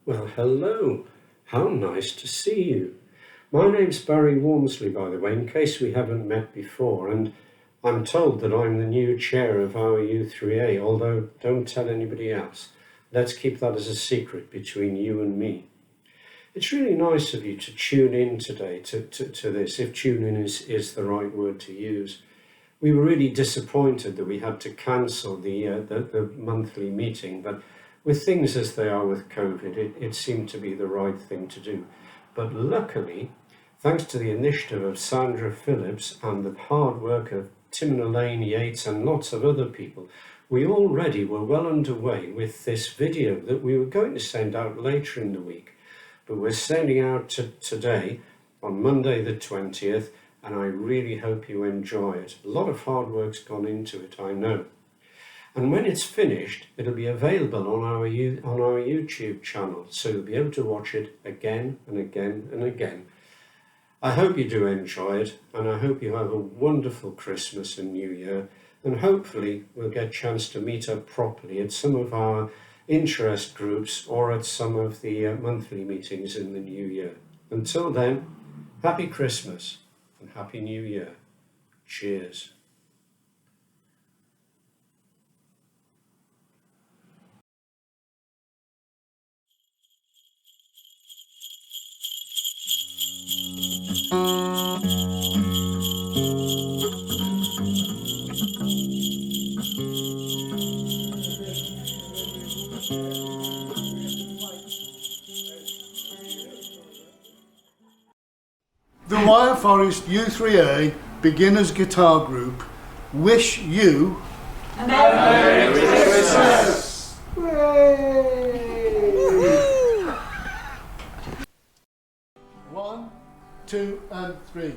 Well, hello. How nice to see you. My name's Barry Walmsley, by the way, in case we haven't met before, and I'm told that I'm the new chair of our u3a, although don't tell anybody else. Let's keep that as a secret between you and me. It's really nice of you to tune in today to this, if tune in is the right word to use. We were really disappointed that we had to cancel the monthly meeting, but with things as they are with COVID, it seemed to be the right thing to do. But luckily, thanks to the initiative of Sandra Phillips and the hard work of Tim and Elaine Yates and lots of other people, we already were well underway with this video that we were going to send out later in the week. But we're sending out today on Monday the 20th, and I really hope you enjoy it. A lot of hard work's gone into it, I know. And when it's finished, it'll be available on our YouTube channel, so you'll be able to watch it again and again and again. I hope you do enjoy it, and I hope you have a wonderful Christmas and New Year, and hopefully we'll get a chance to meet up properly at some of our interest groups or at some of the monthly meetings in the new year. Until then, happy Christmas and happy New Year. Cheers. The Wyre Forest u3a Beginners Guitar Group wish you a Merry Christmas! Hooray! 1, 2 and 3.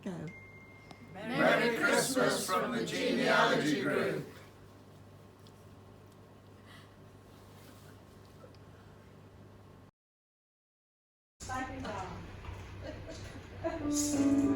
Go. Merry Christmas from the Genealogy Group. Sing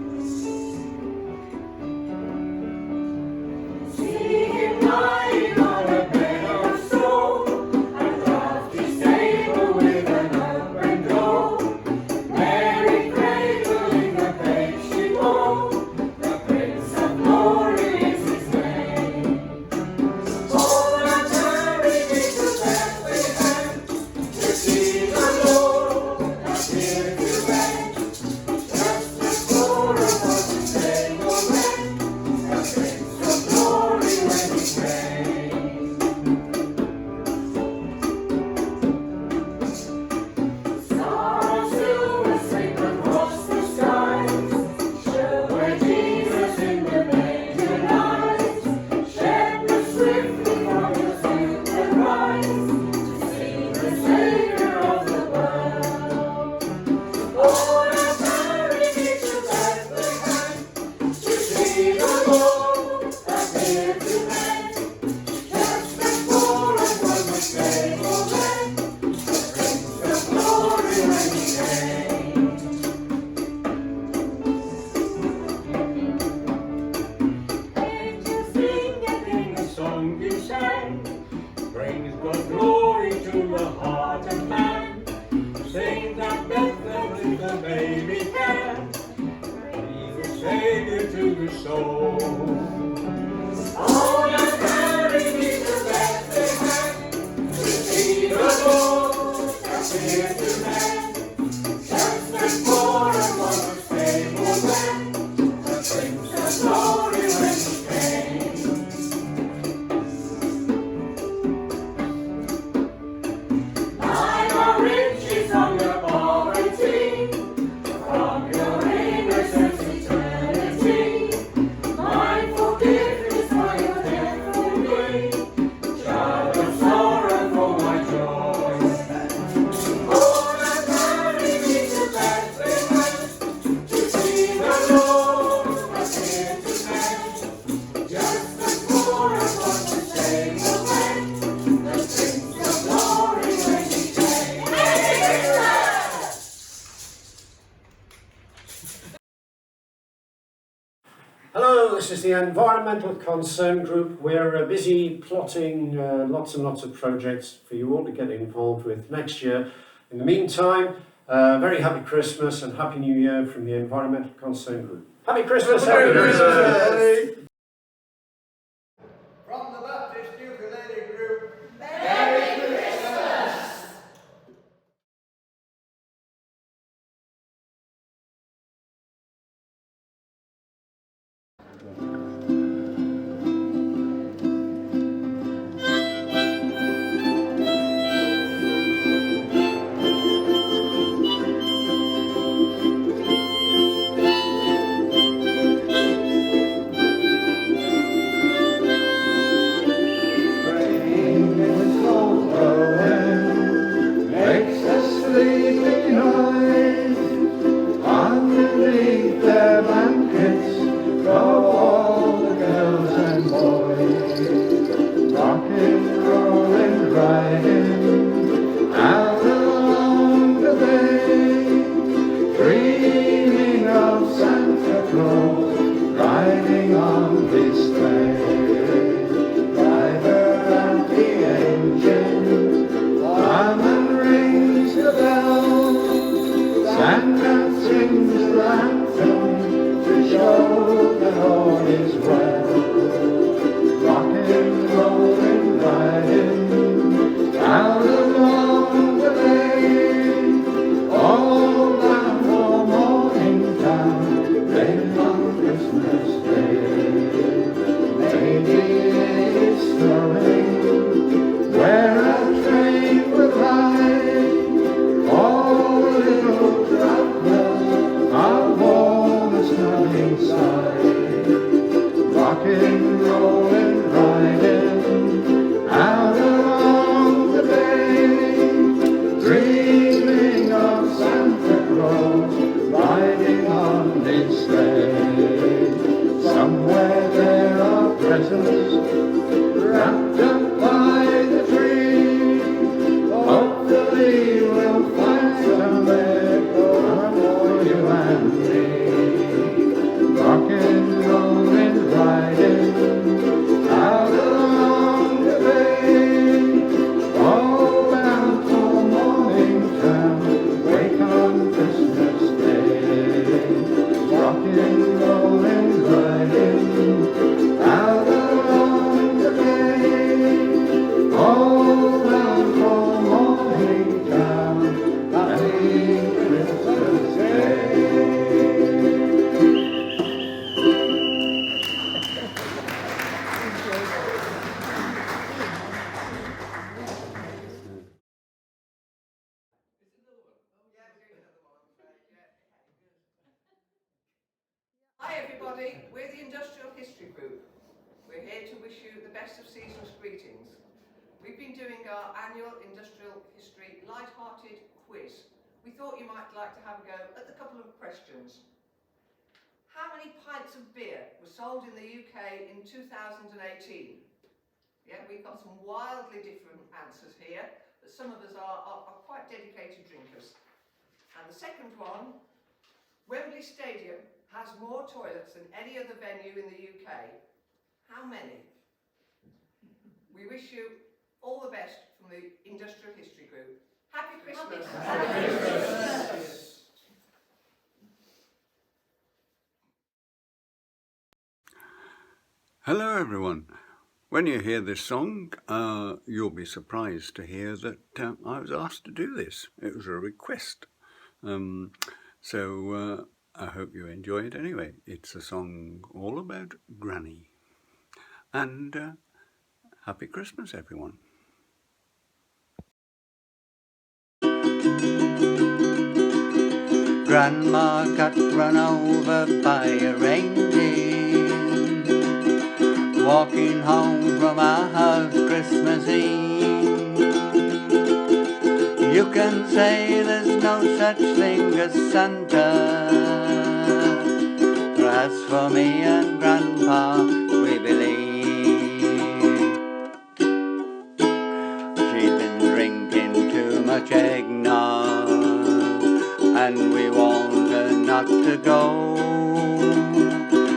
the baby cat. He's a savior to the soul. Oh, now carry me to Bethlehem, to see the Lord that's here to man. Just as poor and was the stable man, the Prince of Glory when he came. Mine are riches on your poverty, from your innocence eternity. Mine forgiveness for your death for me, child of sorrow for my joy. Oh, now carry me to Bethlehem, to see the Lord that's here to man. Just as poor as was the stable man, the Prince of Glory when he came. Merry Christmas! Hello, this is the Environmental Concern Group. We're busy plotting lots and lots of projects for you all to get involved with next year. In the meantime, very happy Christmas and Happy New Year from the Environmental Concern Group. Happy Christmas! Happy Christmas! From the Baptist Ukulele Group, Merry Christmas! Rain is blowing, makes a sleepy noise. Underneath their blankets go all the girls and boys. Rocking, rolling, riding out along the bay, dreaming of Santa Claus riding on his sleigh. Driver and the engine, fireman rings the bell, Santa sings the anthem to show that all is well. Rocking, rolling, riding out along the lane, all bound for Morningtown, late on Christmas Day. Maybe it's snowing where a train will ride. All the little travelers are warm and snug inside. Rocking, rolling, riding out along the bay, dreaming of Santa Claus riding on his sleigh. Somewhere there are presents wrapped up by the tree. Hopefully we'll find some there for you and me. Rocking, rolling, riding out along the bay, all bound for Morningtown, wake on Christmas Day. Rocking, rolling, riding out along the bay, all bound for Morningtown, happy Christmas Day. Hi everybody, we're the Industrial History Group. We're here to wish you the best of season's greetings. We've been doing our annual Industrial History light-hearted quiz. We thought you might like to have a go at the couple of questions. How many pints of beer were sold in the UK in 2018? Yeah, we've got some wildly different answers here, but some of us are quite dedicated drinkers. And the second one, Wembley Stadium has more toilets than any other venue in the UK. How many? We wish you all the best from the Industrial History Group. Happy Christmas! Happy Christmas! Hello everyone. When you hear this song, you'll be surprised to hear that I was asked to do this. It was a request. So I hope you enjoy it anyway. It's a song all about Granny. And Happy Christmas, everyone. Grandma got run over by a reindeer, walking home from our house Christmas Eve. You can say there's no such thing as Santa, but as for me and Grandpa, we believe. She'd been drinking too much eggnog, and we warned her not to go,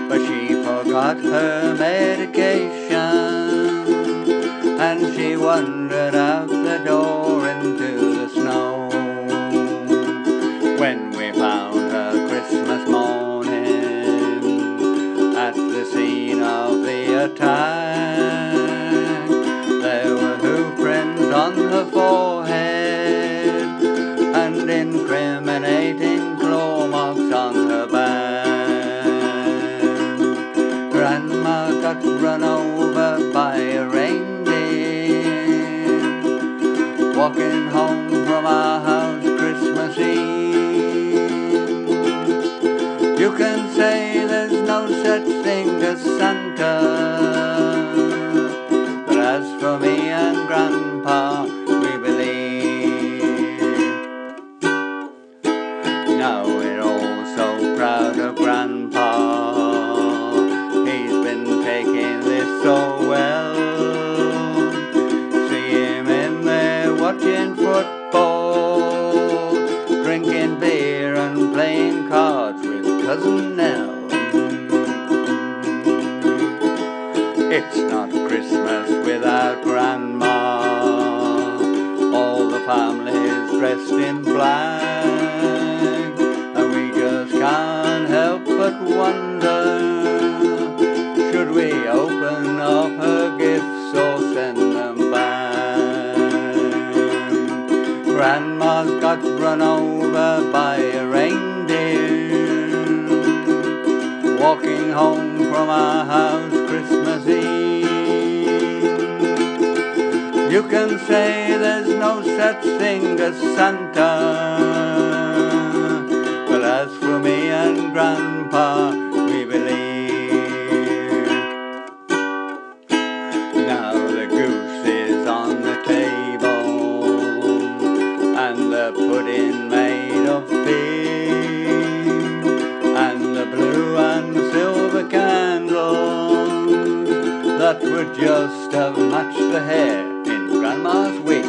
but she forgot her medication, and she wandered out the door into the snow. When we found her Christmas morning at the scene of the attack, there were hoof prints on her forehead and incriminating claw marks on her back. Grandma got run over by a reindeer, walking home from our house Christmas Eve. You can say there's no such thing as Santa, but as for me and Grandpa, we believe. Now we're all so proud of Grandpa. He's been taking this so well. See him in there watching football, drinking beer and playing cards with Cousin Nell. It's not Christmas without Grandma. All the family's dressed in black, and we just can't help but wonder, should we open up her gifts or send them back? Grandma's got run over by a reindeer, walking home from our house Christmas Eve. You can say there's no such thing as Santa, but as for me and Grandpa, we believe. Now the goose is on the table, and the pudding made of pig, and the blue and silver candles that would just have matched the hair in Grandma's wig.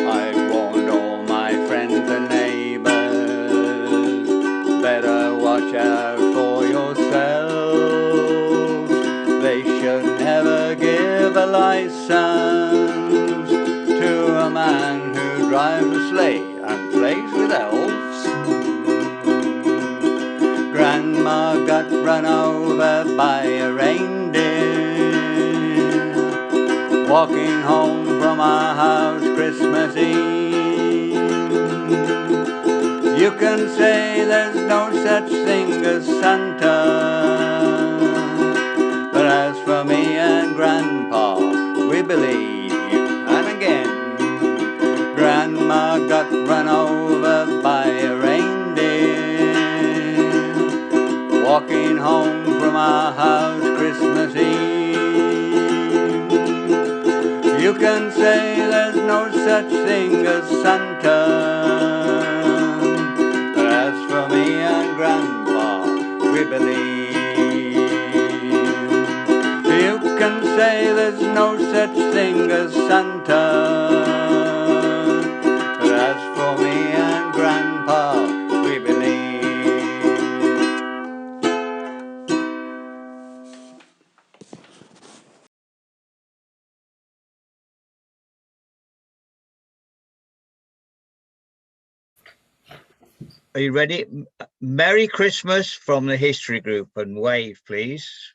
I've warned all my friends and neighbours, better watch out for yourselves. They should never give a license to a man who drives a sleigh and plays with elves. Grandma got run over by a reindeer, walking home from our house Christmas Eve. You can say there's no such thing as Santa, but as for me and Grandpa, we believe. And again, Grandma got run over by a reindeer, walking home from our house Christmas Eve. You can say there's no such thing as Santa, but as for me and Grandpa, we believe. You can say there's no such thing as Santa, but as for me and Grandpa, we believe. Are you ready? Merry Christmas from the history group, and wave, please.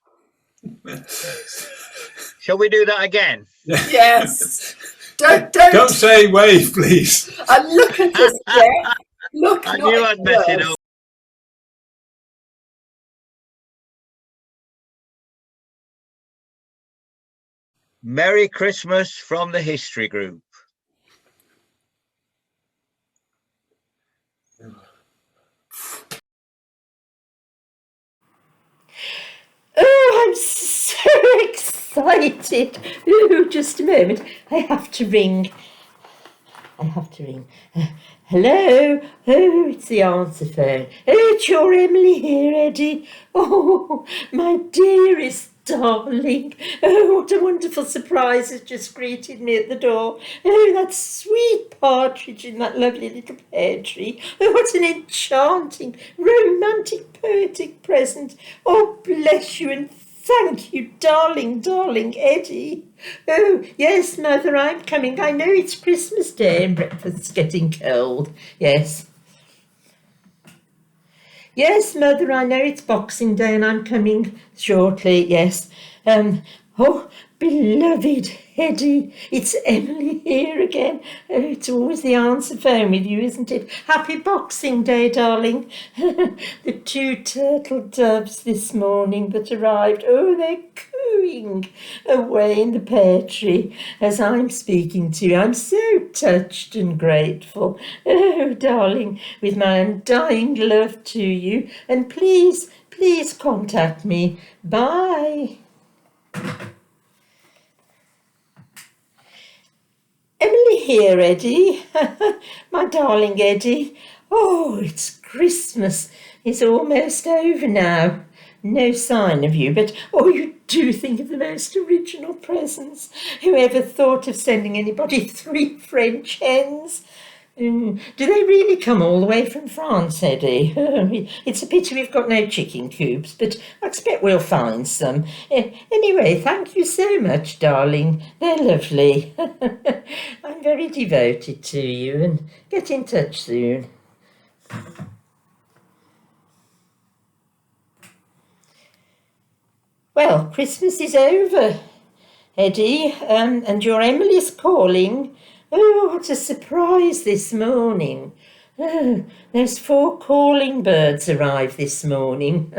Shall we do that again? Yes. Don't. Don't say wave, please. And look at us, Jeff. Look, I not knew I'd mess it worse. up. Merry Christmas from the history group. Oh, I'm so excited. Oh, just a moment. I have to ring. Hello? Oh, it's the answer phone. Oh, it's your Emily here, Eddie. Oh, my dearest darling. Oh, what a wonderful surprise has just greeted me at the door. Oh, that sweet partridge in that lovely little pear tree. Oh, what an enchanting, romantic, poetic present. Oh, bless you and thank you, darling, darling Eddie. Oh, yes, Mother, I'm coming. I know it's Christmas Day and breakfast's getting cold. Yes. Yes, Mother, I know it's Boxing Day and I'm coming shortly, yes. Oh, beloved Eddie, it's Emily here again. Oh, it's always the answer phone with you, isn't it? Happy Boxing Day, darling. The 2 turtle doves this morning that arrived, oh, they're cooing away in the pear tree as I'm speaking to you. I'm so touched and grateful. Oh, darling, with my undying love to you. And please, please contact me. Bye. Emily here, Eddie. My darling Eddie. Oh, it's Christmas. It's almost over now. No sign of you, but oh, you do think of the most original presents. Whoever thought of sending anybody 3 French hens? Do they really come all the way from France, Eddie? It's a pity we've got no chicken coops, but I expect we'll find some. Anyway, thank you so much, darling. They're lovely. I'm very devoted to you, and get in touch soon. Well, Christmas is over, Eddie, and your Emily's calling. Oh, what a surprise this morning. Oh, there's 4 calling birds arrived this morning.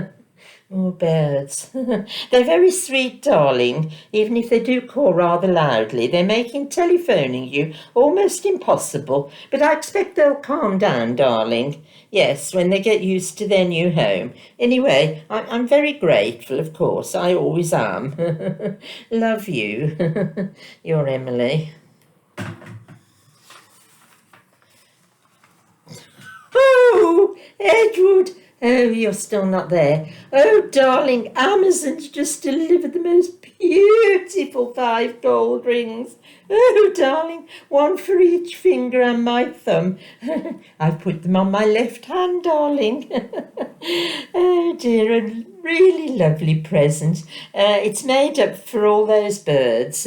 Oh, birds. They're very sweet, darling, even if they do call rather loudly. They're making telephoning you almost impossible, but I expect they'll calm down, darling. Yes, when they get used to their new home. Anyway, I'm very grateful, of course. I always am. Love you, your Emily. Oh, Edward! Oh, you're still not there. Oh, darling, Amazon's just delivered the most beautiful 5 gold rings. Oh, darling, 1 for each finger and my thumb. I've put them on my left hand, darling. Oh, dear, a really lovely present. It's made up for all those birds.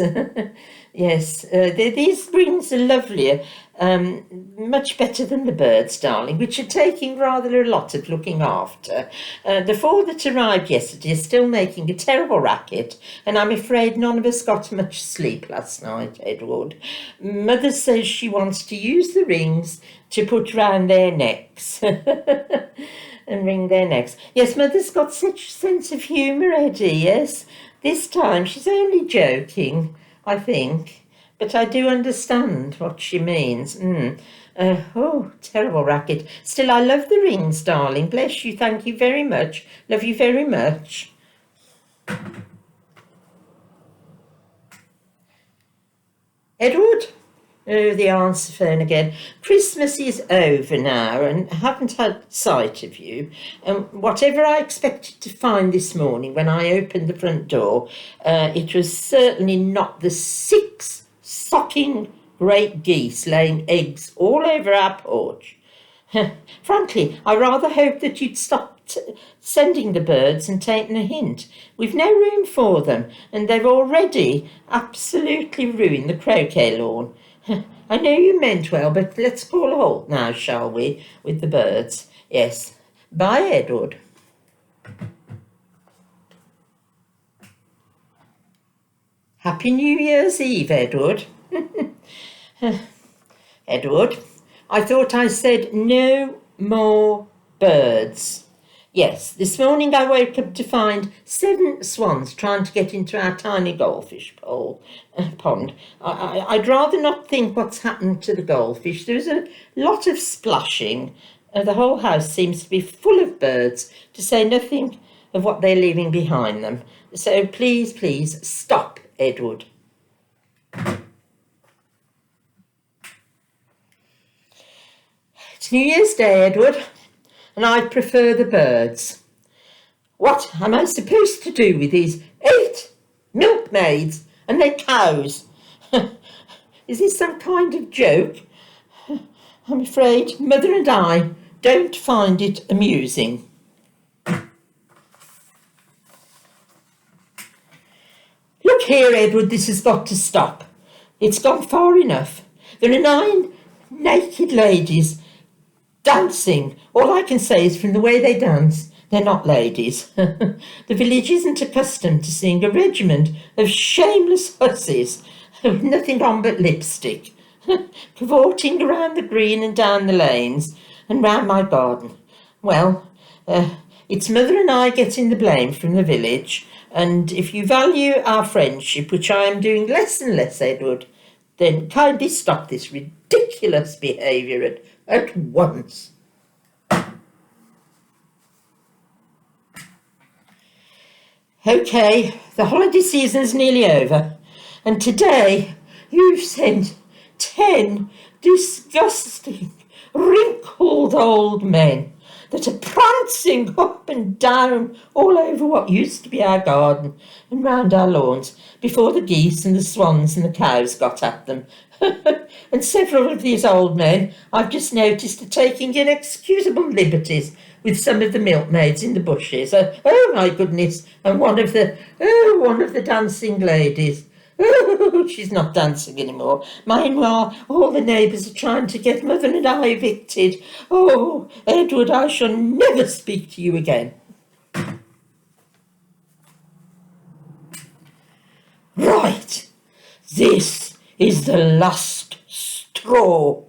Yes, these rings are lovelier, much better than the birds, darling, which are taking rather a lot of looking after. The 4 that arrived yesterday are still making a terrible racket, and I'm afraid none of us got much sleep last night, Edward. Mother says she wants to use the rings to put round their necks. And ring their necks. Yes, Mother's got such a sense of humour, Eddie, yes. This time she's only joking, I think, but I do understand what she means. Oh, terrible racket. Still, I love the rings, darling. Bless you. Thank you very much. Love you very much. Edward? Oh, the answer phone again. Christmas is over now, and I haven't had sight of you. Whatever I expected to find this morning when I opened the front door, it was certainly not the 6 socking great geese laying eggs all over our porch. Frankly, I rather hoped that you'd stopped sending the birds and taken a hint. We've no room for them, and they've already absolutely ruined the croquet lawn. I know you meant well, but let's call a halt now, shall we, with the birds? Yes. Bye, Edward. Happy New Year's Eve, Edward. Edward, I thought I said no more birds. Yes, this morning I woke up to find 7 swans trying to get into our tiny goldfish pond. I'd rather not think what's happened to the goldfish. There's a lot of splashing. The whole house seems to be full of birds, to say nothing of what they're leaving behind them. So please, please, stop, Edward. It's New Year's Day, Edward, and I prefer the birds. What am I supposed to do with these 8 milkmaids and their cows? Is this some kind of joke? I'm afraid Mother and I don't find it amusing. Look here, Edward, this has got to stop. It's gone far enough. There are 9 naked ladies dancing. All I can say is from the way they dance, they're not ladies. The village isn't accustomed to seeing a regiment of shameless hussies with nothing on but lipstick, cavorting around the green and down the lanes and round my garden. Well, it's Mother and I getting the blame from the village, and if you value our friendship, which I am doing less and less, Edward, then kindly stop this ridiculous behaviour at once. OK, the holiday season's nearly over, and today you've sent 10 disgusting, wrinkled old men that are prancing up and down all over what used to be our garden and round our lawns before the geese and the swans and the cows got at them. And several of these old men I've just noticed are taking inexcusable liberties with some of the milkmaids in the bushes. Oh my goodness! And one of the dancing ladies. Oh, she's not dancing anymore. Meanwhile, all the neighbours are trying to get Mother and I evicted. Oh, Edward, I shall never speak to you again. Right, this is the last straw.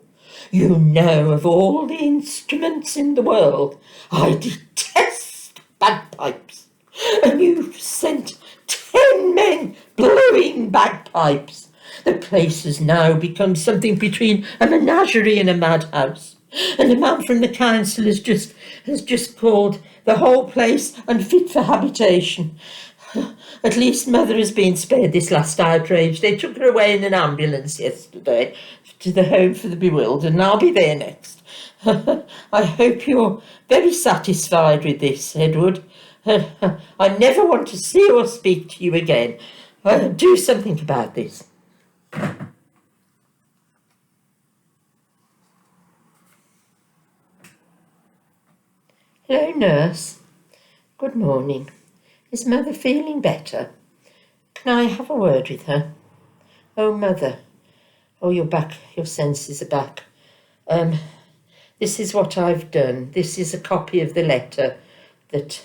You know, of all the instruments in the world, I detest bagpipes. And you've sent 10 men blowing bagpipes. The place has now become something between a menagerie and a madhouse. And the man from the council has just called the whole place unfit for habitation. At least Mother has been spared this last outrage. They took her away in an ambulance yesterday to the home for the bewildered, and I'll be there next. I hope you're very satisfied with this, Edward. I never want to see or speak to you again. Do something about this. Hello, nurse. Good morning. Is Mother feeling better? Can I have a word with her? Oh, Mother. Oh, you're back. Your senses are back. This is what I've done. This is a copy of the letter that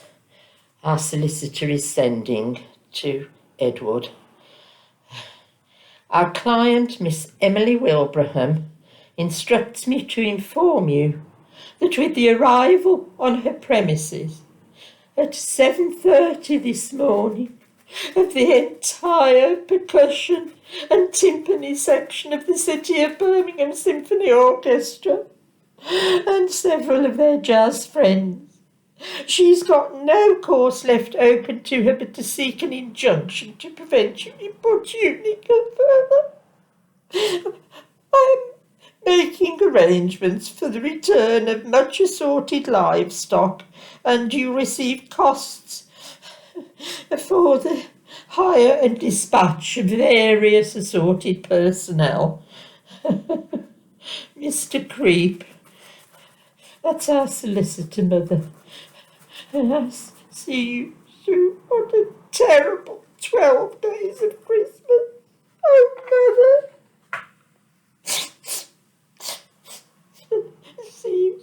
our solicitor is sending to Edward. Our client, Miss Emily Wilbraham, instructs me to inform you that with the arrival on her premises at 7:30 this morning of the entire percussion and timpani section of the City of Birmingham Symphony Orchestra and several of their jazz friends, she's got no course left open to her but to seek an injunction to prevent you importuning her further. I'm making arrangements for the return of much assorted livestock, and you receive costs for the hire and dispatch of various assorted personnel. Mr. Creep, that's our solicitor, Mother, and I'll see you through what a terrible 12 days of Christmas. Oh, Mother. See you.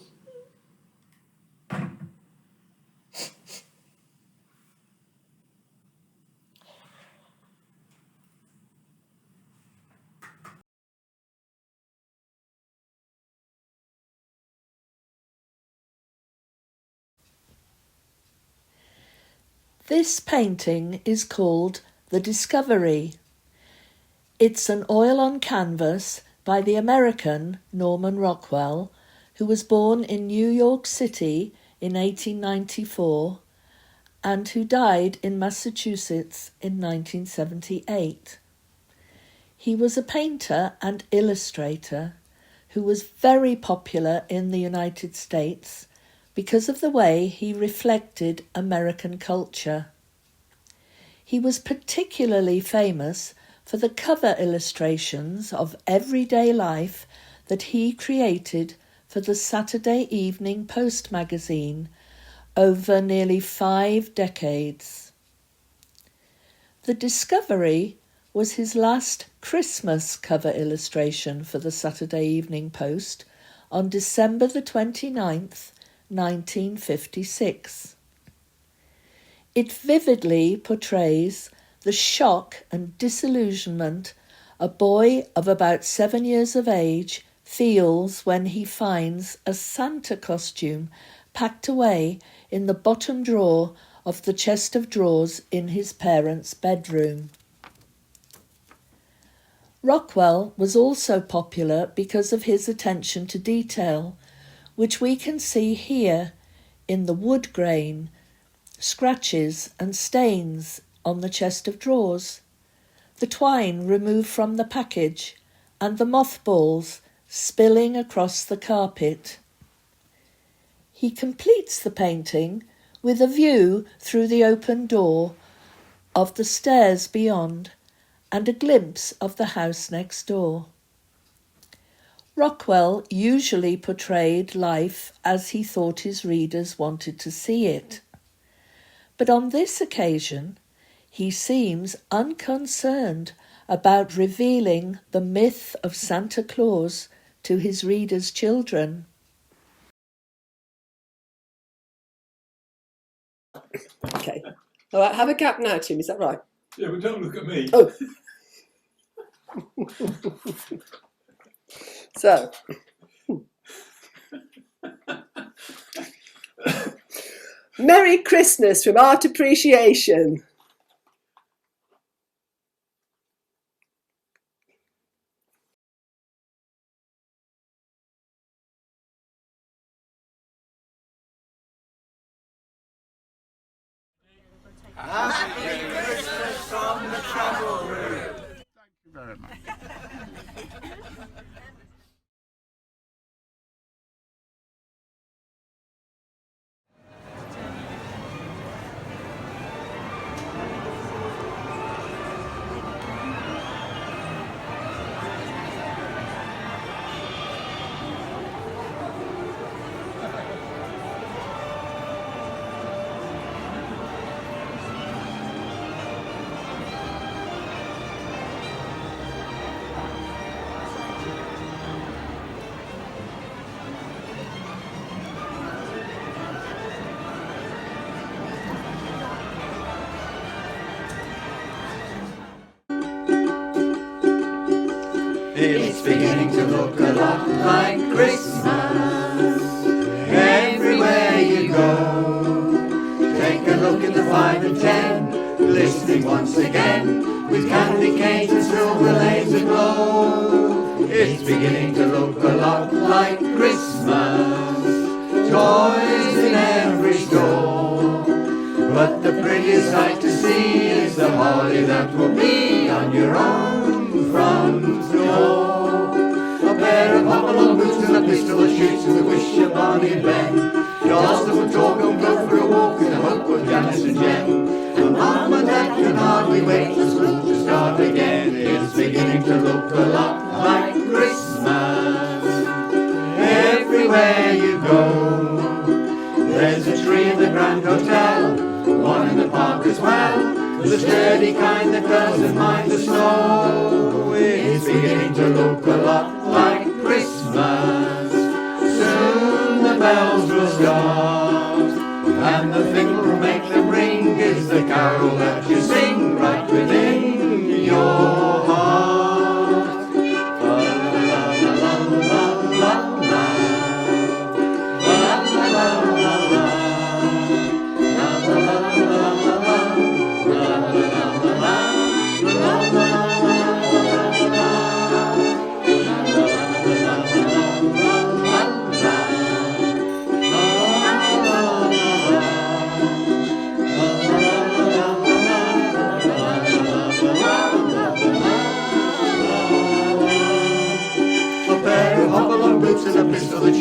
This painting is called The Discovery. It's an oil on canvas by the American Norman Rockwell, who was born in New York City in 1894 and who died in Massachusetts in 1978. He was a painter and illustrator who was very popular in the United States because of the way he reflected American culture. He was particularly famous for the cover illustrations of everyday life that he created for the Saturday Evening Post magazine over nearly 5 decades. The Discovery was his last Christmas cover illustration for the Saturday Evening Post on December the 29th, 1956. It vividly portrays the shock and disillusionment a boy of about 7 years of age feels when he finds a Santa costume packed away in the bottom drawer of the chest of drawers in his parents' bedroom. Rockwell was also popular because of his attention to detail, which we can see here in the wood grain, scratches and stains on the chest of drawers, the twine removed from the package, and the mothballs spilling across the carpet. He completes the painting with a view through the open door of the stairs beyond and a glimpse of the house next door. Rockwell usually portrayed life as he thought his readers wanted to see it. But on this occasion, he seems unconcerned about revealing the myth of Santa Claus to his readers' children. Okay. All right, have a gap now, Tim, is that right? Yeah, but don't look at me. Oh. So. Merry Christmas from Art Appreciation. Happy Christmas from the travel room. Thank you very much. It's beginning to look a lot like Christmas everywhere you go. Take a look at the 5 and 10, glistening once again with candy canes and silver lanes aglow. It's beginning to look a lot like Christmas, toys in every store. But the prettiest sight to see is the holly that will be on your own front door. A pair of hop-along boots and a pistol that shoots with a wish of Barney and Ben. Dolls that would talk and go for a walk in the hope of Janice and Jem. And Mom and Dad can hardly wait for school to start again. It's beginning to look a lot like Christmas everywhere you go. There's a tree in the Grand Hotel, one in the park as well, the sturdy kind that doesn't mind the snow. It's beginning to look a lot like Christmas. Soon the bells will start, and the thing will make them ring is the carol that you sing right within your heart. La la la la la la. La la la la la. La la la la la la.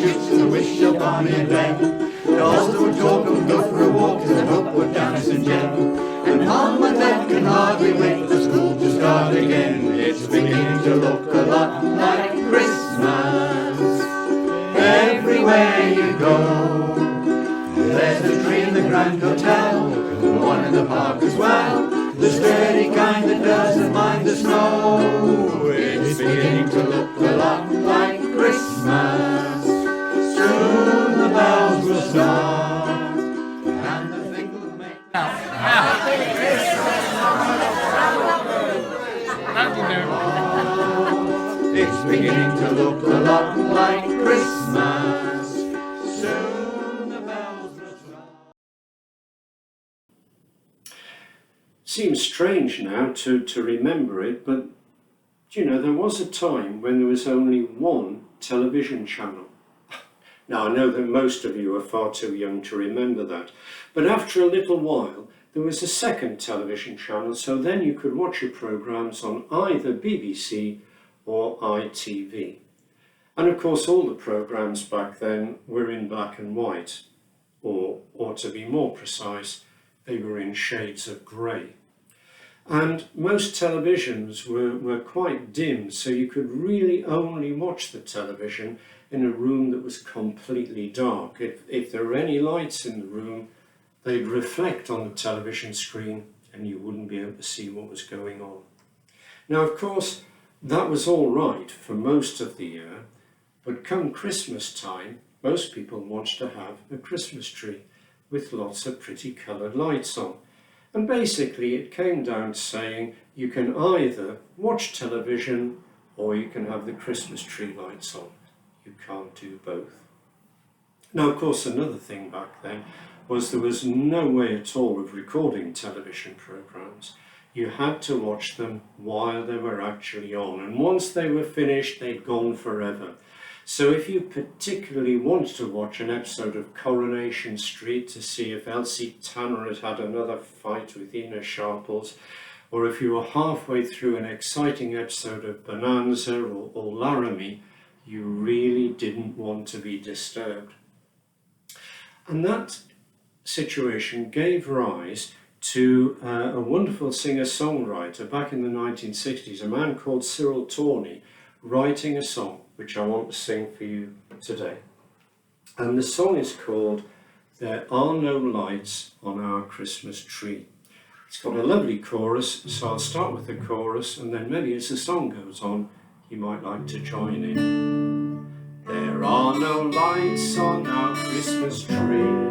shoots and a wish upon a glen. Dolls that would talk and go for a walk as the hook would dance and jen. And Mom and Dad can hardly wait for school to start again. It's beginning to look a lot like Christmas everywhere you go. There's a tree in the Grand Hotel, one in the park as well, the sturdy kind that doesn't mind the snow. It's beginning to look a lot like Christmas. Soon the bells will start, and the thing will make It's beginning to look a lot like Christmas. Soon the bells will start. Seems strange now to remember it, but you know, there was a time when there was only one television channel. Now, I know that most of you are far too young to remember that, but after a little while, there was a second television channel, so then you could watch your programmes on either BBC or ITV. And of course, all the programmes back then were in black and white, or to be more precise, they were in shades of grey. And most televisions were quite dim, so you could really only watch the television in a room that was completely dark. If there were any lights in the room, they'd reflect on the television screen and you wouldn't be able to see what was going on. Now, of course, that was all right for most of the year, but come Christmas time, most people wanted to have a Christmas tree with lots of pretty coloured lights on. And basically it came down to saying you can either watch television or you can have the Christmas tree lights on. You can't do both. Now, of course, another thing back then was there was no way at all of recording television programmes. You had to watch them while they were actually on, and once they were finished, they'd gone forever. So if you particularly wanted to watch an episode of Coronation Street to see if Elsie Tanner had had another fight with Ina Sharples, or if you were halfway through an exciting episode of Bonanza or Laramie, you really didn't want to be disturbed. And that situation gave rise to a wonderful singer-songwriter back in the 1960s, a man called Cyril Tawney, writing a song which I want to sing for you today. And the song is called There Are No Lights on Our Christmas Tree. It's got a lovely chorus, so I'll start with the chorus, and then maybe as the song goes on, you might like to join in. There are no lights on our Christmas tree,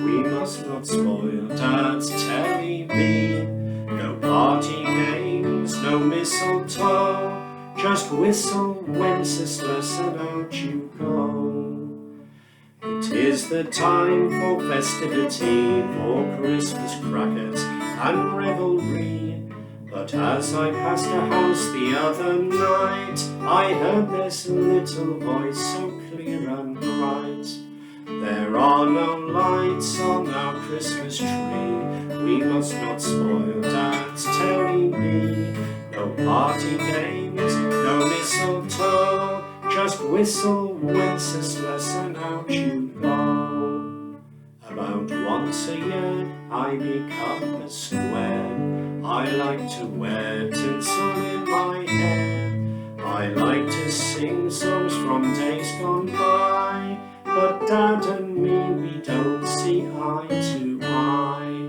we must not spoil Dad's telly-bee. No party games, no mistletoe, just whistle, Wenceslas, and out you go. It is the time for festivity, for Christmas crackers and revelry. But as I passed a house the other night, I heard this little voice so clear and bright. There are no lights on our Christmas tree, we must not spoil Dad's telly-bee. No party games, no mistletoe, just whistle, Wenceslas, and out you go. About once a year I become a square, I like to wear tinsel in my hair. I like to sing songs from days gone by, but Dad and me, we don't see eye to eye.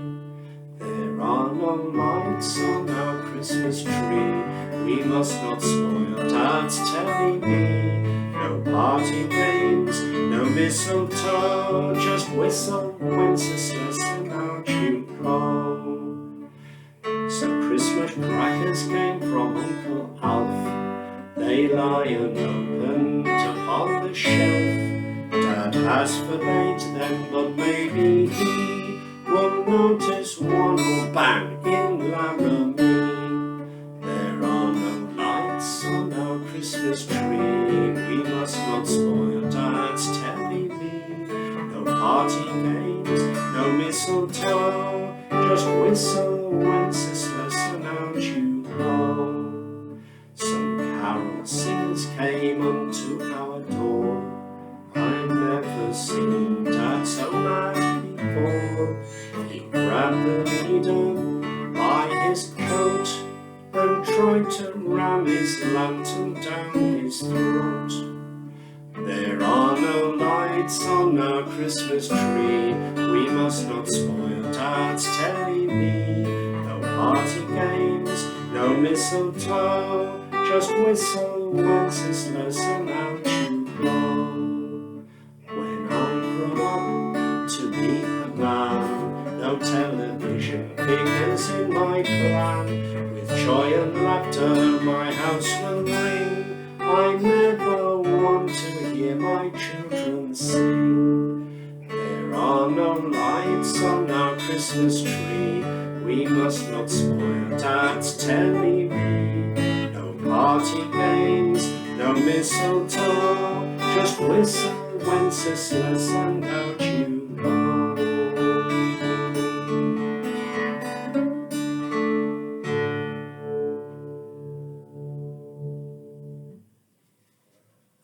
There are no lights on our Christmas tree, we must not spoil Dad's telly-bee. No party games, no mistletoe, just whistle, Wenceslas, and out you go. Some Christmas crackers came from Uncle Alf, they lie unopened upon the shelf. Dad has forbade them, but maybe he will notice one more bang in Laramie. There are no lights on our Christmas tree, we must not spoil Dad's telly-bee. No party games, no mistletoe, just whistle, Wenceslas, and out you go. Some carol singers came unto our door, I seen Dad so mad before. He grabbed the leader by his coat and tried to ram his lantern down his throat. There are no lights on our Christmas tree, we must not spoil Dad's television. No party games, no mistletoe, just whistle, Wenceslas and out you go. When I grow up to be a man, no television figures in my plan. With joy and laughter my house will ring, I never want to hear my children sing. There are no lights on our Christmas tree, we must not spoil Dad's television. No party games, no mistletoe, just whistle, Wenceslas, and out you go.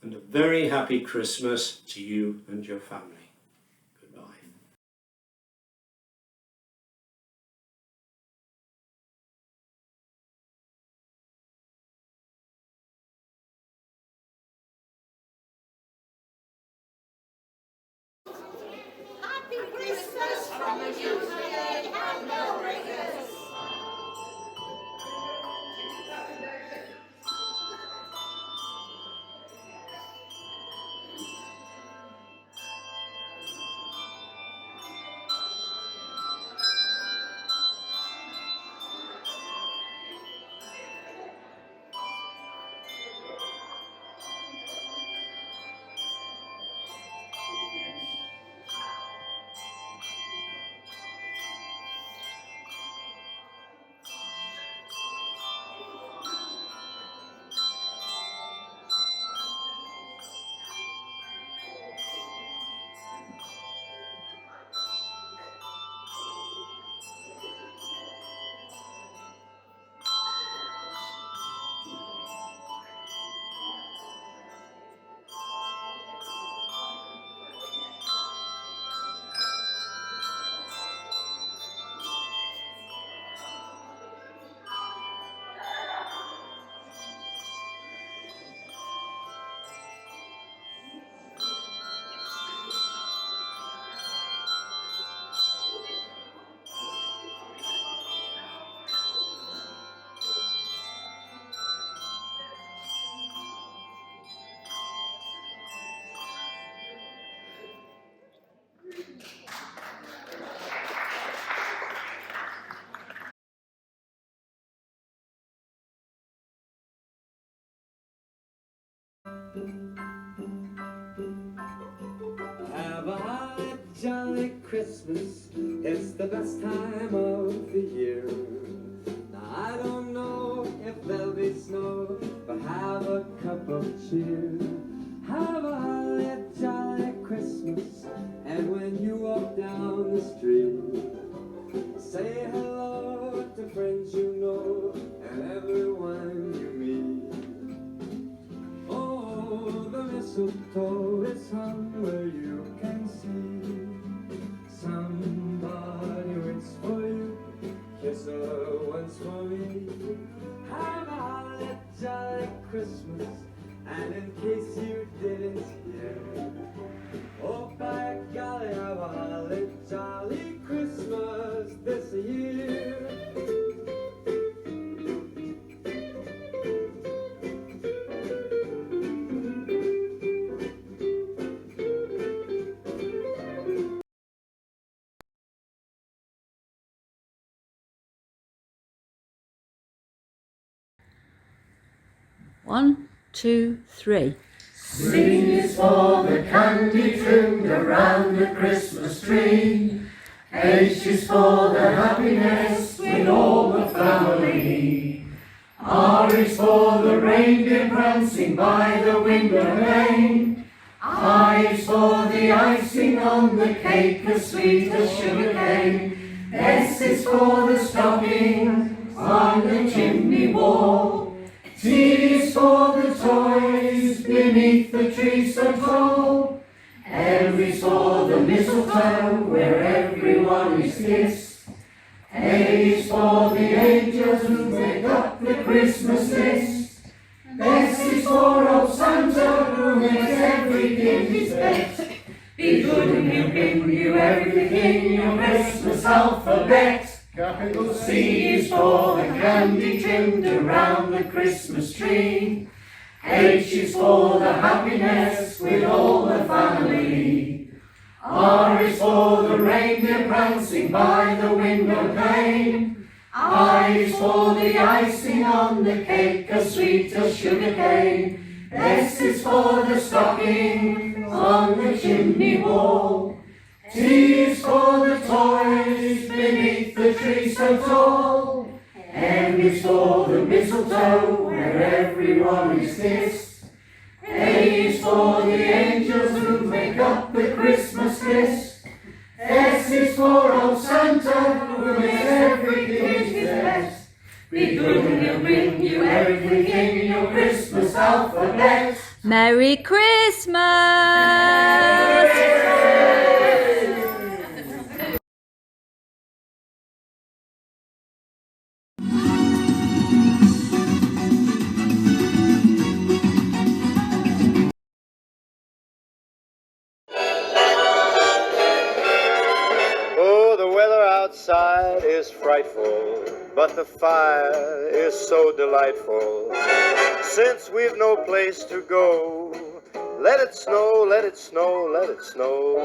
And a very happy Christmas to you and your family. Goodbye. Happy Christmas from the u3a Handbell Breakers. Have a high, jolly Christmas, it's the best time of the year. Now I don't know if there'll be snow, but have a cup of cheer. Have a holly jolly Christmas, and when you walk down the street, say hello to friends you know, and everyone you meet. Oh, the mistletoe is hung where you can see. Somebody waits for you, kiss her once for me. Have a holly jolly Christmas, and in case you didn't hear, oh by golly, have a holly jolly Christmas this year. One, two, three. Sing is for the candy trimmed around the Christmas tree. H is for the happiness with all the family. R is for the reindeer prancing by the window pane. I is for the icing on the cake as sweet as sugar cane. S is for the stocking on the chimney wall. T is for the toys beneath the tree so tall. M is for the mistletoe where everyone is kissed. A is for the angels who make up the Christmas list. S is for old Santa who makes every gift his best. Be good and he'll bring you everything in your Christmas alphabet. Capital C is for the candy trimmed around the Christmas tree. H is for the happiness with all the family. R is for the reindeer prancing by the window pane. I is for the icing on the cake as sweet as sugar cane. S is for the stocking on the chimney wall. T is for the toys beneath the tree so tall. M is for the mistletoe where everyone is kissed. A is for the angels who make up the Christmas list. S is for old Santa who makes every gift his best. Be good and he'll bring you everything in your Christmas alphabet. Merry Christmas! Oh, the weather outside is frightful, but the fire is so delightful. Since we've no place to go, let it snow, let it snow, let it snow.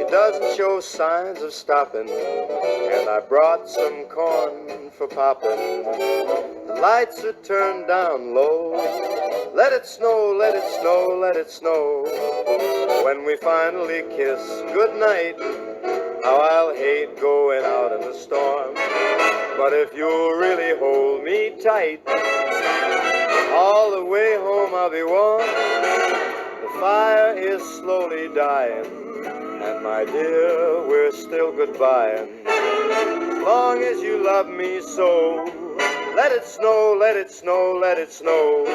It doesn't show signs of stopping, and I brought some corn for popping. The lights are turned down low. Let it snow, let it snow, let it snow. When we finally kiss goodnight, how I'll hate going out in the storm. But if you'll really hold me tight, all the way home I'll be warm. The fire is slowly dying, and my dear, we're still goodbying. As long as you love me so, let it snow, let it snow, let it snow. He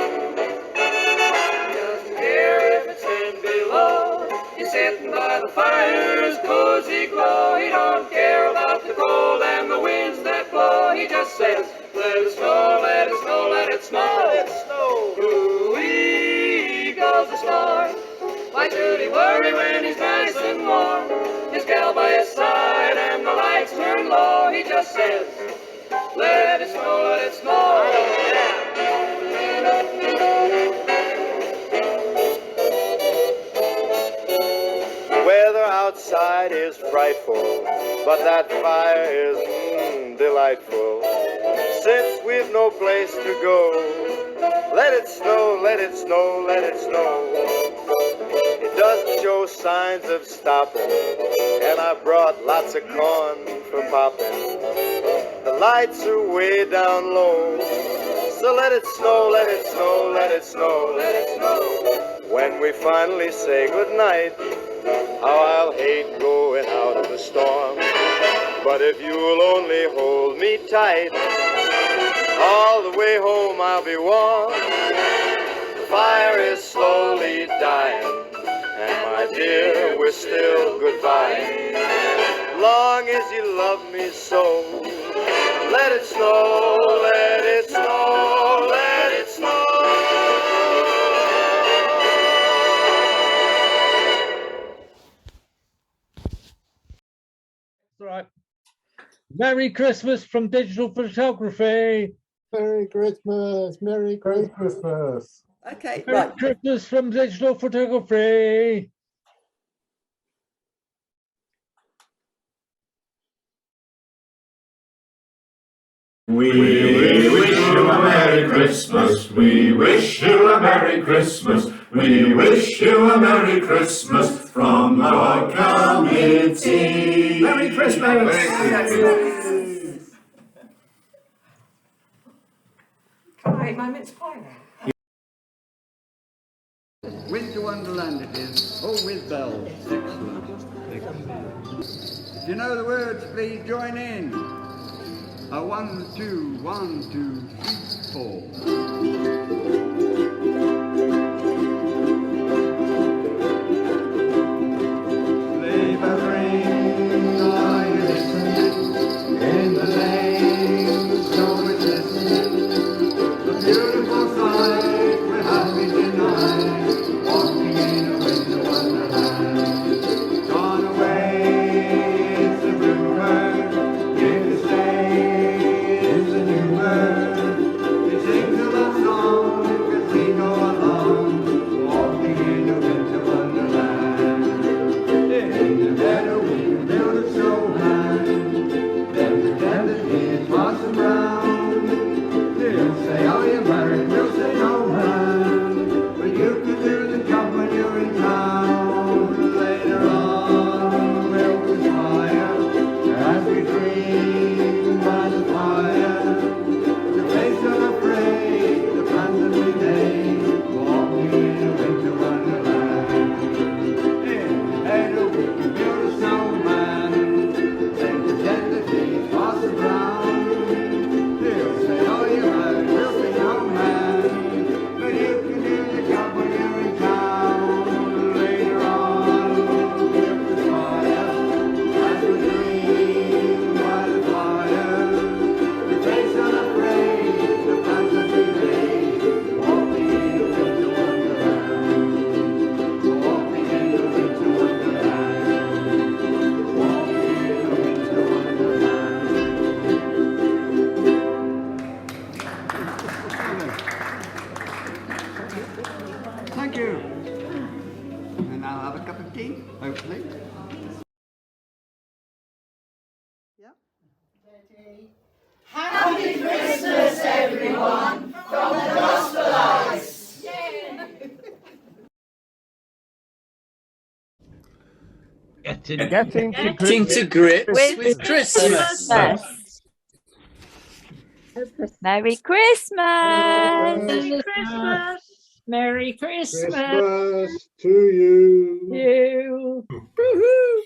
doesn't care if it's 10 below. He's sitting by the fire's cozy glow. He don't care about the cold and the winds that blow. He just says, let it snow, let it snow, let it snow, let it snow. Ooh-wee goes the snow. Why should he worry when he's nice and warm? His gal by his side and the lights turn low. He just says, let it snow, let it snow. The weather outside is frightful, but that fire is delightful. Since we've no place to go, let it snow, let it snow, let it snow. It doesn't show signs of stopping, and I brought lots of corn for popping. The lights are way down low, so let it snow, let it snow, let it snow, let it snow. When we finally say goodnight, how I'll hate going out in the storm. But if you'll only hold me tight, all the way home I'll be warm. The fire is slowly dying, and my dear, we're still goodbye. Long as you love me so, let it snow, let it snow, let it snow. Right. Merry Christmas from Digital Photography. Merry Christmas. Merry Christmas. Okay, Merry right. Christmas from Digital Photography. We wish you a Merry Christmas. We wish you a Merry Christmas. We wish you a Merry Christmas from our committee. Merry Christmas. Merry Christmas. Can I eat my mince pie now? Winter Wonderland it is, all with bells. Excellent. If you know the words, please join in. 1, 2, 1, 2, 3, 4. Happy Christmas, everyone, from the Gospelites. Getting to grips with Christmas. Merry Christmas. Merry Christmas. Merry Christmas. Christmas to you. You. Woohoo.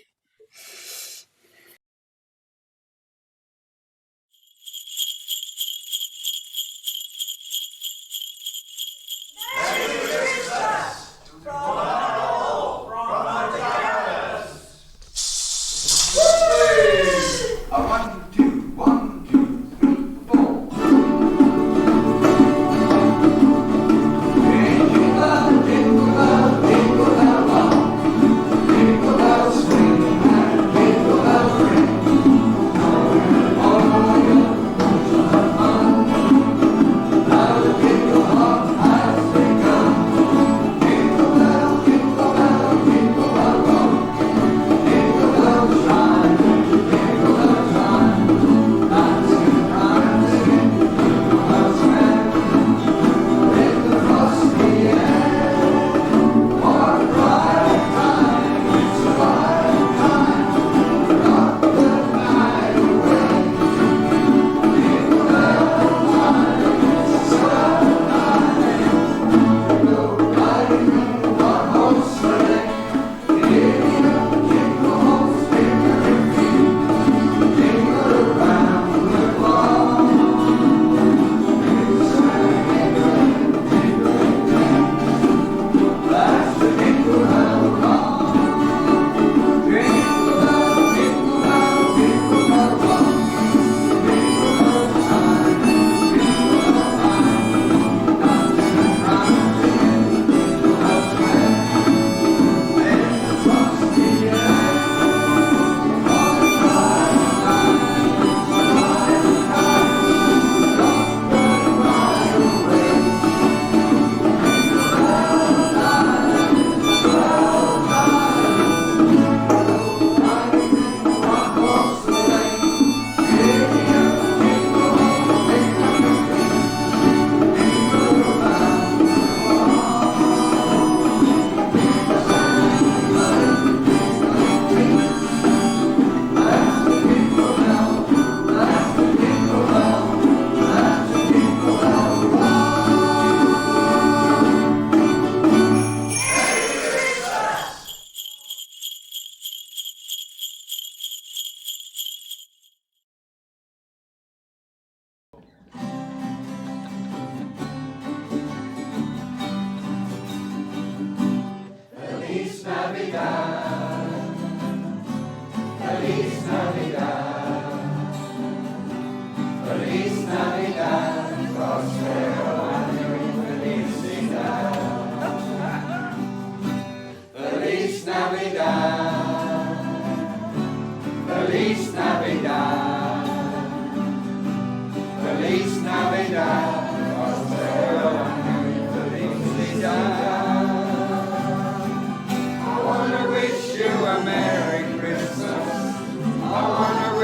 I wanna wish you a Merry Christmas. I wanna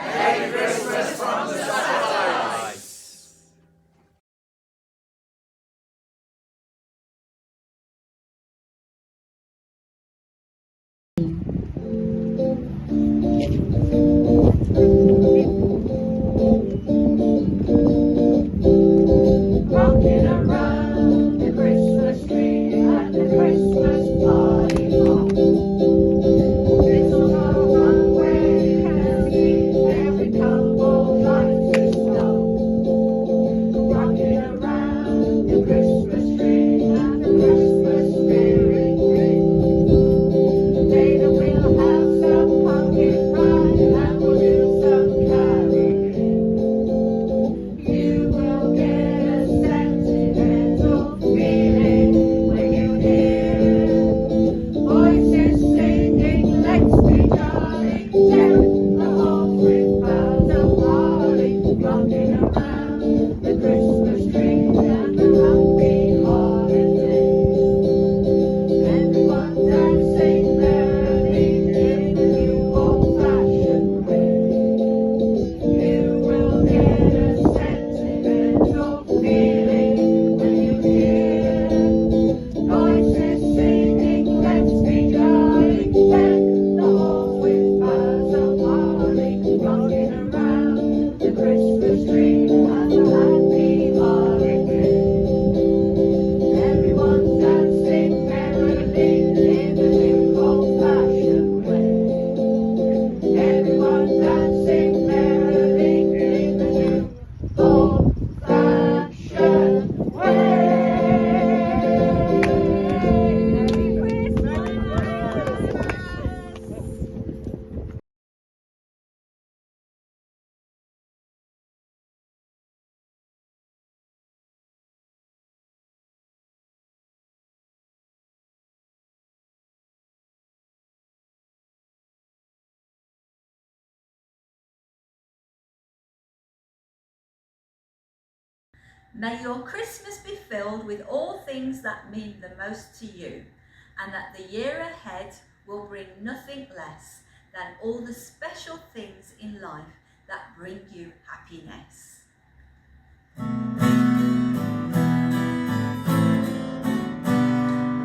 Merry Christmas from the side. Rocking around the Christmas tree at the Christmas party hop. It's all one way can see every couple likes to stop. Rocking around the Christmas tree and the Christmas spirit ring. Later we'll have some pumpkin pie and we'll do some carolling. You will get a sentimental feeling when you hear voices singing, let's be jolly, deck the halls with boughs of holly, rocking around the Christmas tree and the happy holiday. Everyone dancing merrily in the new old-fashioned way. You will get a sentimental feeling when you hear voices singing, let's be jolly, deck the halls with boughs of holly, rocking around the Christmas tree and the happy holiday. Everyone's dancing merrily in the new old-fashioned way. Everyone's dancing merrily in the new old-fashioned way. May your Christmas be filled with all things that mean the most to you, and that the year ahead will bring nothing less than all the special things in life that bring you happiness.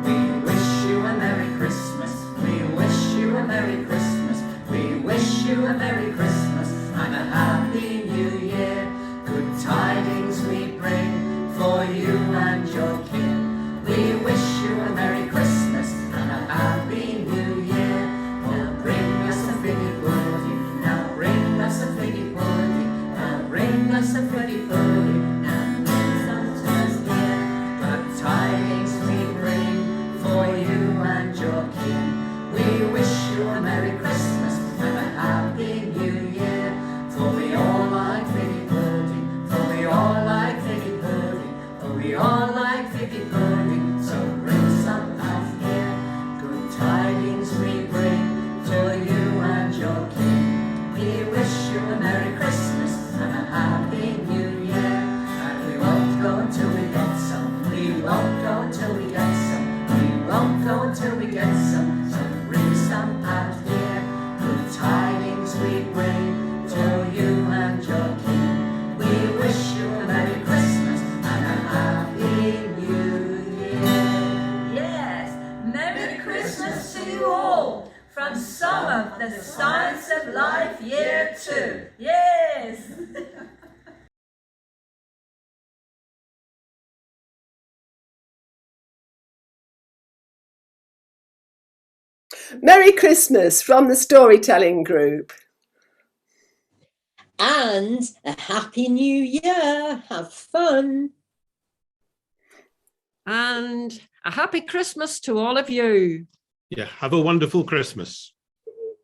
We wish you a Merry Christmas. We wish you a Merry Christmas. We wish you a Merry Christmas and a Happy New Year. Good tidings we bring for you and your kin. We wish you a Merry Christmas and a Happy New Year. Now bring us a figgy pudding. Now bring us a figgy pudding. Now bring us a figgy pudding. Now bring some to us here. Good tidings we bring for you and your kin. We wish you a Merry Christmas and a Happy New Year. For we all like figgy pudding. For we all like figgy pudding. For we all like figgy pudding. So bring some out here. Good tidings we bring to you and your kin. We wish you a Merry Christmas and a Happy New Year. And we won't go until we get some. We won't go until we get some. We won't go until we get some. So bring some out here. Good tidings we bring to you and your kin. We wish you a Merry Christmas and a Happy New Year. Yes, Merry Christmas to you all from some of the Science of Life Year 2. Yes. Merry Christmas from the storytelling group. And a Happy New Year. Have fun. And a happy Christmas to all of you. Yeah, have a wonderful Christmas.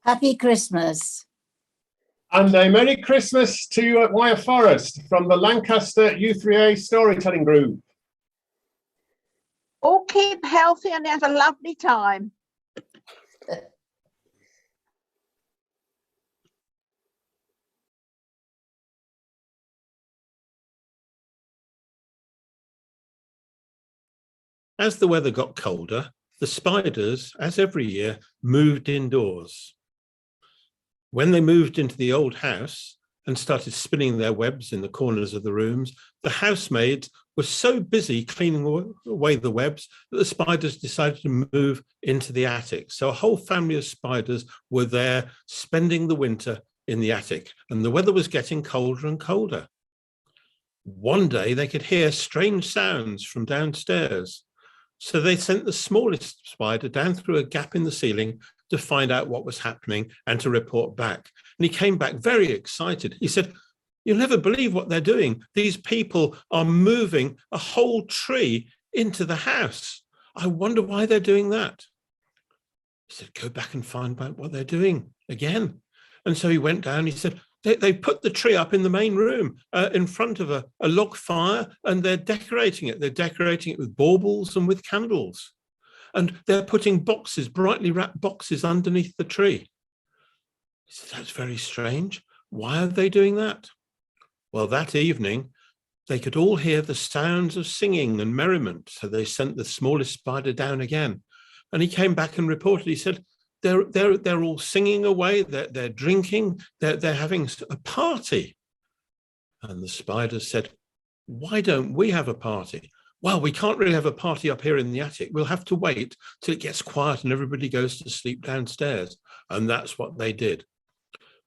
Happy Christmas. And a Merry Christmas to Wyre Forest from the Lancaster u3a storytelling group. All keep healthy and have a lovely time. As the weather got colder, the spiders, as every year, moved indoors. When they moved into the old house and started spinning their webs in the corners of the rooms, the housemaids were so busy cleaning away the webs that the spiders decided to move into the attic. So a whole family of spiders were there spending the winter in the attic, and the weather was getting colder and colder. One day they could hear strange sounds from downstairs. So they sent the smallest spider down through a gap in the ceiling to find out what was happening and to report back. And he came back very excited. He said, "You'll never believe what they're doing. These people are moving a whole tree into the house. I wonder why they're doing that." He said, "Go back and find out what they're doing again." And so he went down, he said, they put the tree up in the main room in front of a log fire, and they're decorating it. They're decorating it with baubles and with candles. And they're putting boxes, brightly wrapped boxes underneath the tree. He said, "That's very strange. Why are they doing that?" Well, that evening, they could all hear the sounds of singing and merriment. So they sent the smallest spider down again. And he came back and reported, he said, they're all singing away, they're drinking, they're having a party. And the spiders said, "Why don't we have a party?" "Well, we can't really have a party up here in the attic. We'll have to wait till it gets quiet and everybody goes to sleep downstairs." And that's what they did.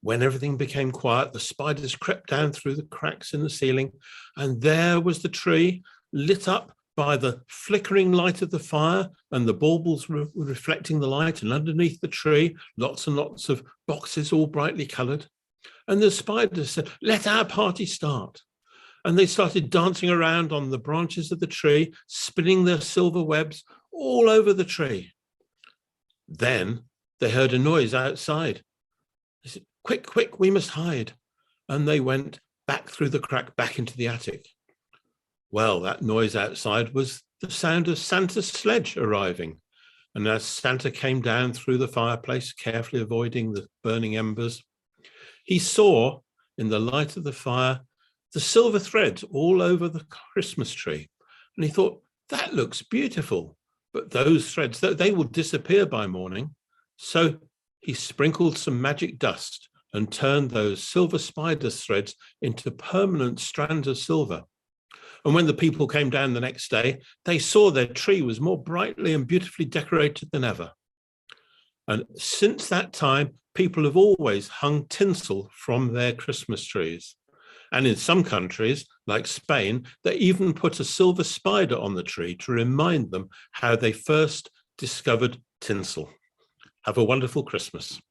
When everything became quiet, the spiders crept down through the cracks in the ceiling, and there was the tree lit up by the flickering light of the fire, and the baubles were reflecting the light, and underneath the tree, lots and lots of boxes all brightly coloured. And the spiders said, "Let our party start." And they started dancing around on the branches of the tree, spinning their silver webs all over the tree. Then they heard a noise outside. They said, "Quick, quick, we must hide." And they went back through the crack, back into the attic. Well, that noise outside was the sound of Santa's sledge arriving. And as Santa came down through the fireplace, carefully avoiding the burning embers, he saw in the light of the fire the silver threads all over the Christmas tree. And he thought, "That looks beautiful, but those threads, they will disappear by morning." So he sprinkled some magic dust and turned those silver spider's threads into permanent strands of silver. And when the people came down the next day, they saw their tree was more brightly and beautifully decorated than ever. And since that time, people have always hung tinsel from their Christmas trees. And in some countries, like Spain, they even put a silver spider on the tree to remind them how they first discovered tinsel. Have a wonderful Christmas.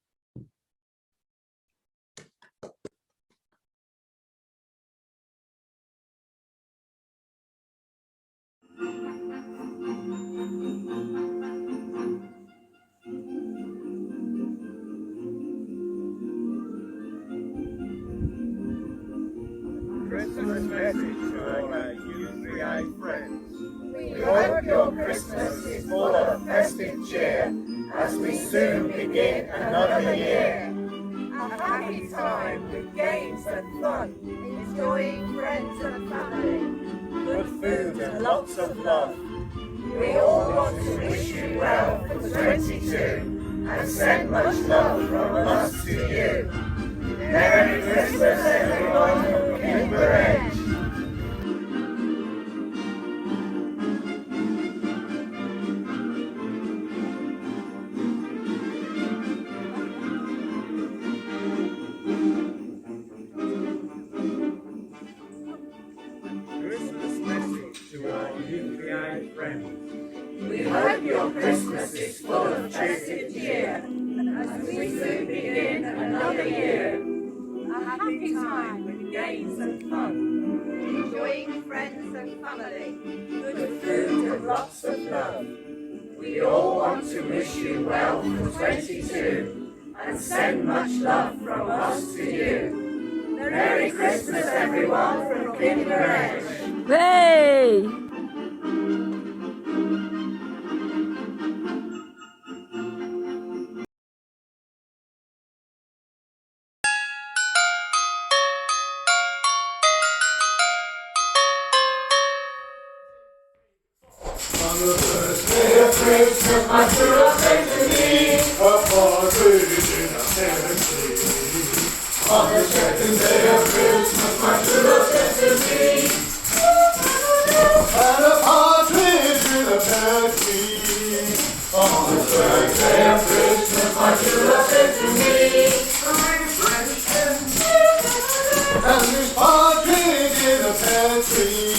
Christmas message to all our u3a friends. We hope your Christmas is full of festive cheer as we soon begin another year. A happy time with games and fun, enjoying friends and family, Good food and lots of love. we all want to wish you well for 22 and send much love from us to you. Merry Christmas everyone from Kimber Edge. Christmas message to our u3a friends. We hope your Christmas is full of festive cheer as we soon begin another year. A happy time with games and fun, enjoying friends and family, good food and lots of love. We all want to wish you well for 22 and send much love from us to you. Merry Christmas everyone from Kimber Edge. Hey! From the first day of Christmas, my true love sent to me a partridge in a pear tree. On the second day of Christmas, my true love sent to me and a partridge in a pear tree. On the third day of Christmas, my true love sent to me and this partridge in a pear tree.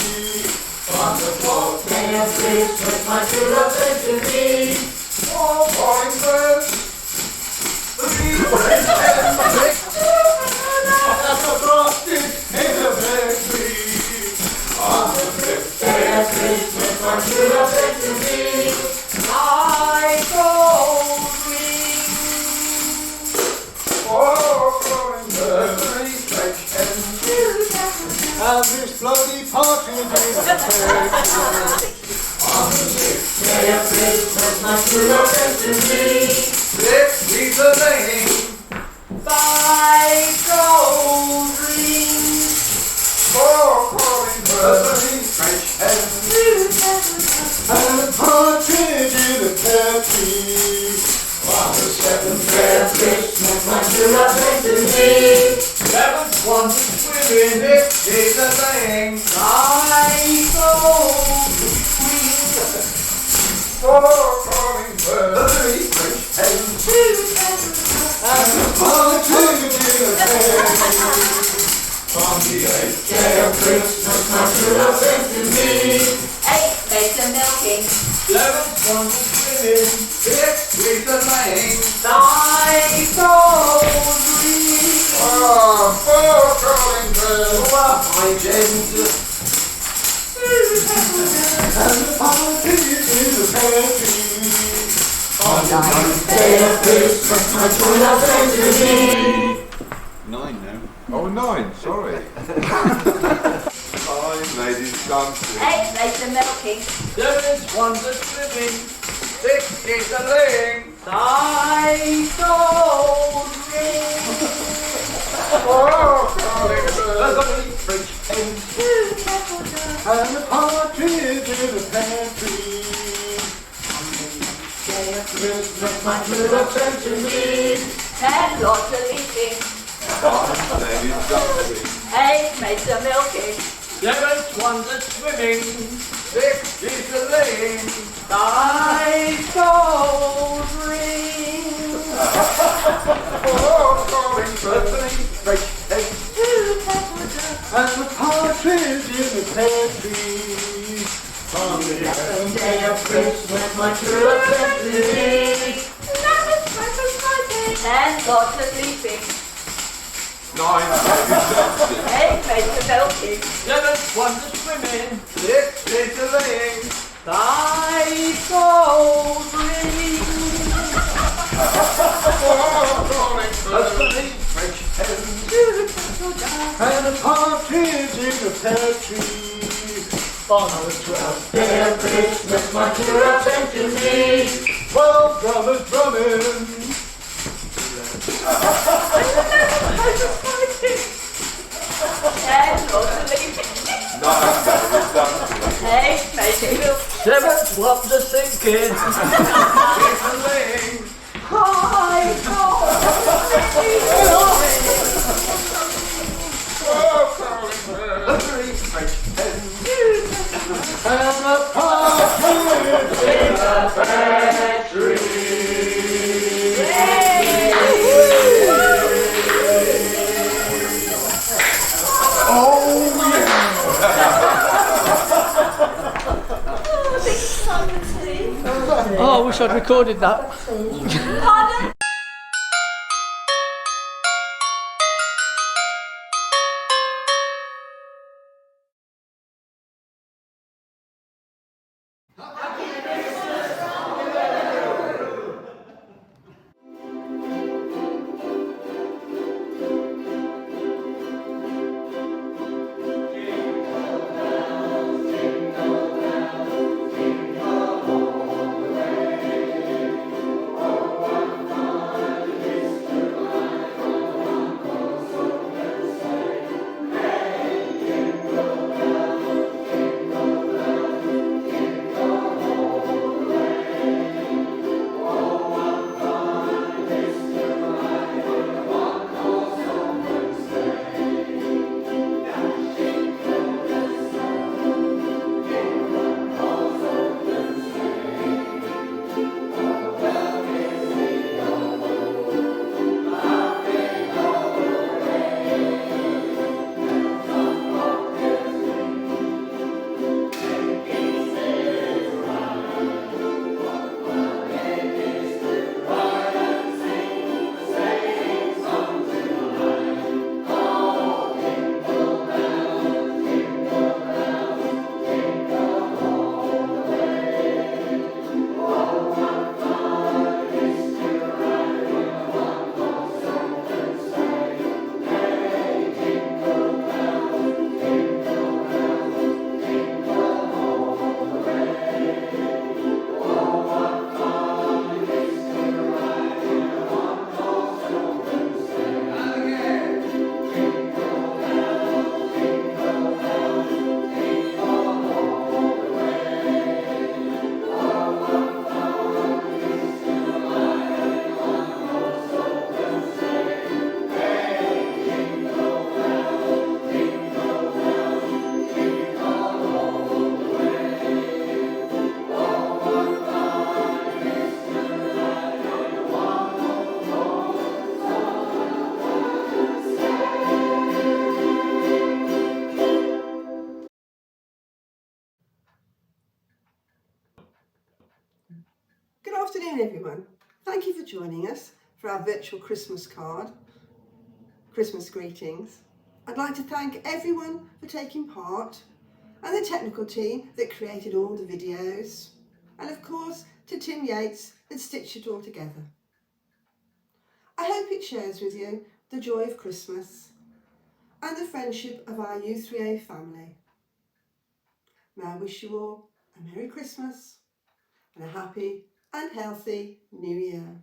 On the fourth day of Christmas, my true love sent to me four fine birds, three red hens, and a frosted in a pear tree. On the fifth day of Christmas, my true love sent to me nine gold rings, four glowing birds, three French hens, and this bloody partridge in a pear tree. On the sixth day of Christmas, my true love sent to me 6 weeks of laying, 5 gold rings, 4 calling birds, 3 French hens, and a partridge in a pear tree. On the seventh day of Christmas, my true love sent to me 7 swans swimming, 6 days of laying, 9 gold rings, 4 calling birds, 3 French hens, and a partridge in a pear tree. On the 8th day of Christmas, my true love sent to me 8 maids a milking, 7 swans swimming, 6 weeks of laying, 9 gold rings, 4 calling birds, 5 hens, and a partridge in a pear tree. On the 9th day of Christmas, my true love sent to me 9 now. Oh, 9, sorry. 5 ladies dancing. 8 maids a milking, 7 swans are swimming, 6 geese are laying, 9 gold rings, 4 calling birds, 3 French hens, and a partridge in a pear tree. day of Christmas, my true love sent to me 10 lots of leaping, 5 ladies dancing. 8 maids a milking, 7 swans are swimming, 6 geese are laying, 5 gold rings, 4 calling birds, 3 French hens, and a partridge in a pear tree. On the 11th day of Christmas, my true love sent to me 10 lots of leaping, 9 ladies dancing. 8 maids a milking, 7 swans are swimming, 6 geese are laying, 5 gold rings, 4 calling birds, 3 French hens, and a partridge in a pear tree. On the 12th day of Christmas, my true love sent to me 12 drummers drumming. 10 lots of leaping, 9 ladies dancing. 8 maids a milking, 7 swans are sinking, 6 are laying, 5 gold rings, 4 calling birds, 3 French hens, and a partridge in a pear tree. Oh, I wish I'd recorded that. Pardon? Oh, Good afternoon, everyone. Thank you for joining us for our virtual Christmas card, Christmas greetings. I'd like to thank everyone for taking part and the technical team that created all the videos, and of course to Tim Yates that stitched it all together. I hope it shares with you the joy of Christmas and the friendship of our u3a family. May I wish you all a Merry Christmas and a happy and healthy New Year.